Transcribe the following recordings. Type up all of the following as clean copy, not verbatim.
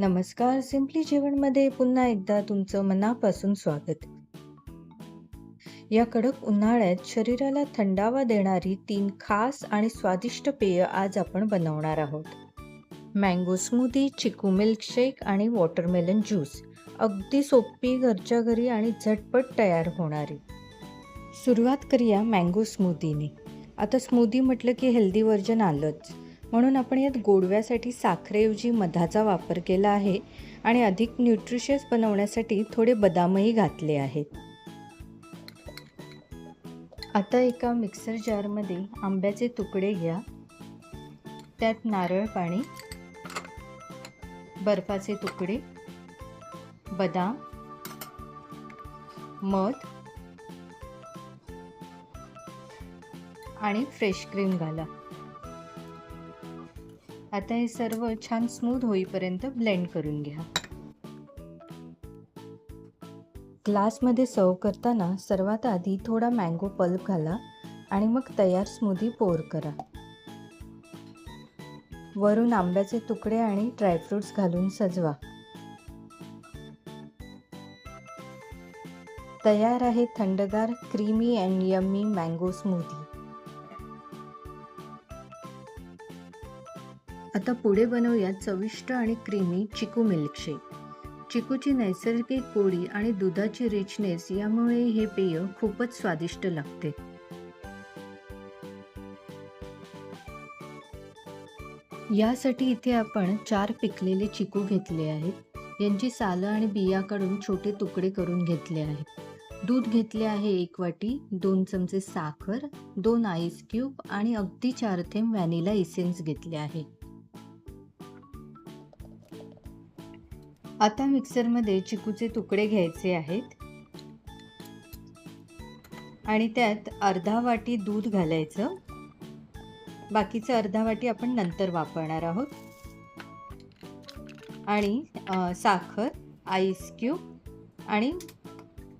नमस्कार. सिम्पली जेवणमध्ये पुन्हा एकदा तुमचं मनापासून स्वागत. या कडक उन्हाळ्यात शरीराला थंडावा देणारी 3 खास आणि स्वादिष्ट पेय आज आपण बनवणार आहोत. मँगो स्मूदी, चिकू मिल्कशेक आणि वॉटरमेलन ज्यूस. अगदी सोपी, घरच्या घरी आणि झटपट तयार होणारी. सुरुवात करूया मँगो स्मूदीने. आता स्मूदी म्हटलं की हेल्दी व्हर्जन आलंच. म्हणून आपण यात गोडव्यासाठी साखरेऐवजी मधाचा वापर केला आहे आणि अधिक न्यूट्रिशियस बनवण्यासाठी थोडे बदामही घातले आहेत. आता एका मिक्सर जारमध्ये आंब्याचे तुकडे घ्या. त्यात नारळ पाणी, बर्फाचे तुकडे, बदाम, मध आणि फ्रेश क्रीम घाला. आता हे सर्व छान स्मूथ होईपर्यंत ब्लेंड करून घ्या. ग्लासमध्ये सर्व करताना सर्वात आधी थोडा मँगो पल्प घाला आणि मग तयार स्मूदी पोर करा. वरून आंब्याचे तुकडे आणि ड्रायफ्रुट्स घालून सजवा. तयार आहे थंडगार creamy and yummy mango smoothie. आता पुढे बनवूया चविष्ट आणि क्रीमी चिकू मिल्कशेक. चिकूची नैसर्गिक गोडी आणि दुधाची रिचनेस यामुळे हे पेय खूपच स्वादिष्ट लागते. यासाठी इथे आपण 4 पिकलेले चिकू घेतले आहेत. यांची सालं आणि बिया काढून छोटे तुकडे करून घेतले आहेत. दूध घेतले आहे 1 वाटी, 2 चमचे साखर, 2 आईस क्यूब आणि अगदी 4 थेंब व्हॅनिला इसेन्स घेतले आहे. आता मिक्सरमध्ये चिकूचे तुकडे घ्यायचे आहेत आणि त्यात अर्धा वाटी दूध घालायचं. बाकीचं अर्धा वाटी आपण नंतर वापरणार आहोत. आणि साखर, आईस क्यूब आणि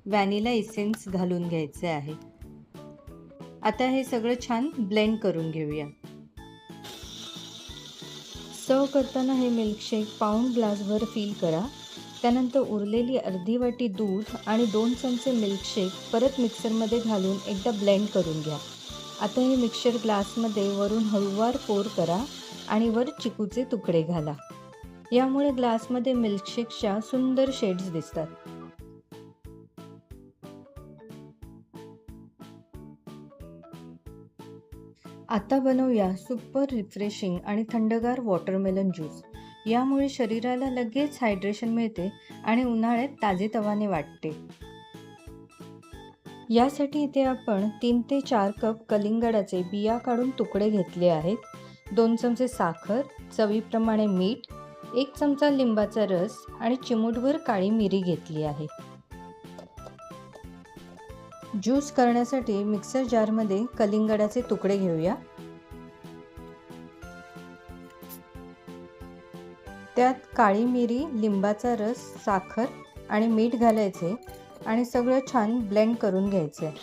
व्हॅनिला इसेन्स घालून घ्यायचे आहे. आता हे सगळं छान ब्लेंड करून घेऊया. सर्व करताना हे मिल्कशेक पाऊण ग्लासभर फिल करा. त्यानंतर उरलेली अर्धी वाटी दूध आणि 2 चमचे मिल्कशेक परत मिक्सरमध्ये घालून एकदा ब्लेंड करून घ्या. आता हे मिक्सचर ग्लासमध्ये वरून हळूवार पोर करा आणि वर चिकूचे तुकडे घाला. यामुळे ग्लासमध्ये मिल्कशेकच्या सुंदर शेड्स दिसतात. आता बनवूया सुपर रिफ्रेशिंग आणि थंडगार वॉटरमेलन ज्यूस. यामुळे शरीराला लगेच हायड्रेशन मिळते आणि उन्हाळ्यात ताजेतवाने वाटते. यासाठी इथे आपण 3 ते 4 कप कलिंगडाचे बिया काढून तुकडे घेतले आहेत. 2 चमचे साखर, चवीप्रमाणे मीठ, 1 चमचा लिंबाचा रस आणि चिमूटभर काळी मिरी घेतली आहे. ज्यूस करण्यासाठी मिक्सर जारमध्ये कलिंगडाचे तुकडे घेऊया. त्यात काळी मिरी, लिंबाचा रस, साखर आणि मीठ घालायचे आणि सगळं छान ब्लेंड करून घ्यायचे.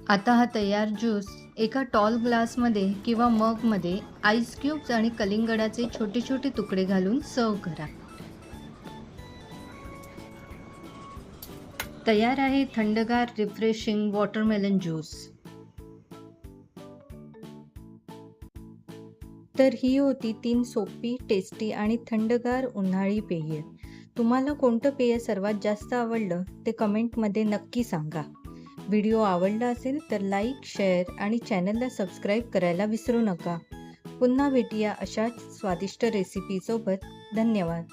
आता हा तयार ज्यूस एका टॉल ग्लासमध्ये किंवा मगमध्ये आईस क्यूब्स आणि कलिंगडाचे छोटे छोटे तुकडे घालून सर्व करा. तयार आहे थंडगार रिफ्रेशिंग वॉटरमेलन ज्यूस. तर ही होती 3 सोपी, टेस्टी आणि थंडगार उन्हाळी पेय. तुम्हाला कोणतं पेय सर्वात जास्त आवडलं ते कमेंटमध्ये नक्की सांगा. व्हिडिओ आवडला असेल तर लाईक, शेअर आणि चॅनलला सबस्क्राईब करायला विसरू नका. पुन्हा भेटूया अशाच स्वादिष्ट रेसिपीसोबत. धन्यवाद.